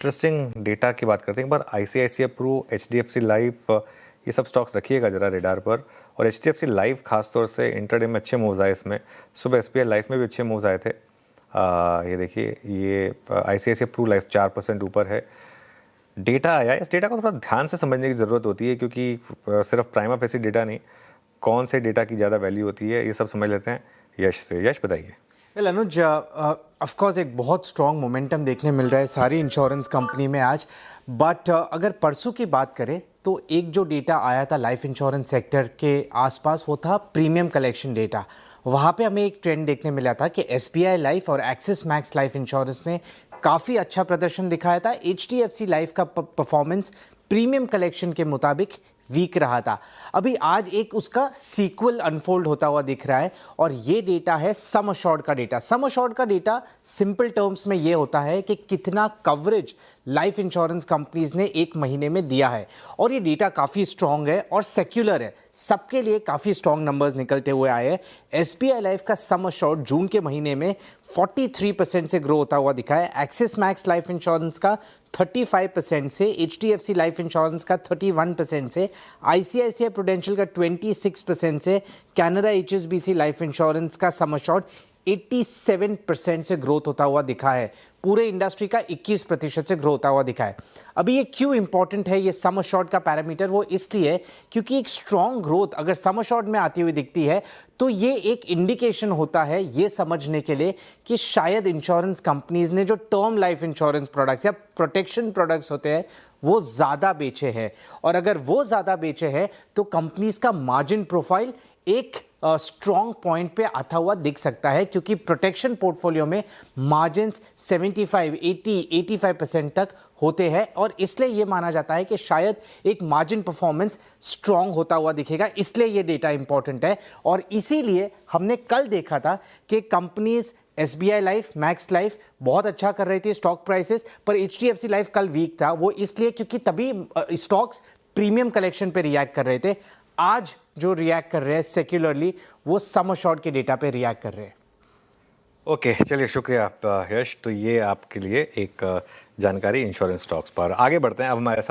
Interesting data की बात करते हैं। एक बार आईसीआईसीआई प्रू, एचडीएफसी लाइफ, ये सब स्टॉक्स रखिएगा ज़रा रेडार पर। और एचडीएफसी लाइफ खासतौर से इंटरडे में अच्छे मूव्स आए इसमें। सुबह एसबीआई लाइफ में भी अच्छे मूव्स आए थे। ये देखिए, ये आईसीआईसीआई प्रू लाइफ 4% ऊपर है। डेटा आया, इस डेटा को थोड़ा ध्यान से समझने की ज़रूरत होती है, क्योंकि सिर्फ प्राइमा फेसी डेटा नहीं, कौन से डेटा की ज़्यादा वैल्यू होती है, ये सब समझ लेते हैं यश से। यश, बताइए। वेल अनुज, ऑफ कोर्स एक बहुत स्ट्रॉन्ग मोमेंटम देखने मिल रहा है सारी इंश्योरेंस कंपनी में आज। बट अगर परसों की बात करें तो एक जो डेटा आया था लाइफ इंश्योरेंस सेक्टर के आसपास, वो था प्रीमियम कलेक्शन डेटा। वहाँ पे हमें एक ट्रेंड देखने मिला था कि एसबीआई लाइफ और एक्सिस मैक्स लाइफ इंश्योरेंस ने काफ़ी अच्छा प्रदर्शन दिखाया था। एचडीएफसी लाइफ का परफॉर्मेंस प्रीमियम कलेक्शन के मुताबिक वीक रहा था। अभी आज एक उसका सीक्वल अनफोल्ड होता हुआ दिख रहा है, और ये डेटा है सम अश्योर्ड का डेटा। सम अश्योर्ड का डेटा सिंपल टर्म्स में ये होता है कि कितना कवरेज लाइफ इंश्योरेंस कंपनीज ने एक महीने में दिया है, और ये डेटा काफ़ी स्ट्रॉन्ग है और सेक्युलर है। सबके लिए काफ़ी स्ट्रॉन्ग नंबर्स निकलते हुए आए हैं। एसबीआई लाइफ का सम अश्योर्ड जून के महीने में 43% से ग्रो होता हुआ दिखा है। एक्सिस मैक्स लाइफ इंश्योरेंस का 35% से, एचडीएफसी लाइफ इंश्योरेंस का 31% से, आईसीआईसीआई प्रूडेंशियल का 26% से, कैनरा एचएसबीसी लाइफ इंश्योरेंस का सम अश्योर्ड 87% से ग्रोथ होता हुआ दिखा है। पूरे इंडस्ट्री का 21% से ग्रो होता हुआ दिखा है। अभी ये क्यों इंपॉर्टेंट है ये सम अश्योर्ड का पैरामीटर? वो इसलिए क्योंकि एक स्ट्रॉन्ग ग्रोथ अगर सम अश्योर्ड में आती हुई दिखती है तो ये एक इंडिकेशन होता है ये समझने के लिए कि शायद इंश्योरेंस कंपनीज ने जो टर्म लाइफ इंश्योरेंस प्रोडक्ट्स या प्रोटेक्शन प्रोडक्ट्स होते हैं वो ज़्यादा बेचे हैं, और अगर वो ज़्यादा बेचे हैं तो कंपनीज का मार्जिन प्रोफाइल एक स्ट्रॉन्ग पॉइंट पे आता हुआ दिख सकता है, क्योंकि प्रोटेक्शन पोर्टफोलियो में मार्जिन्स 75, 80, 85% तक होते हैं, और इसलिए ये माना जाता है कि शायद एक मार्जिन परफॉर्मेंस स्ट्रॉन्ग होता हुआ दिखेगा। इसलिए ये डेटा इंपॉर्टेंट है, और इसीलिए हमने कल देखा था कि companies SBI life, max life बहुत अच्छा कर रही थी स्टॉक प्राइसेस, पर एचडीएफसी लाइफ कल वीक था। वो इसलिए क्योंकि तभी स्टॉक्स प्रीमियम कलेक्शन पे रिएक्ट कर रहे थे। आज जो रिएक्ट कर रहे हैं सेक्युलरली, वो सम अश्योर्ड के डेटा पे रिएक्ट कर रहे हैं। ओके, चलिए, शुक्रिया आप यश। तो ये आपके लिए एक जानकारी इंश्योरेंस स्टॉक्स पर। आगे बढ़ते हैं अब हमारे साथ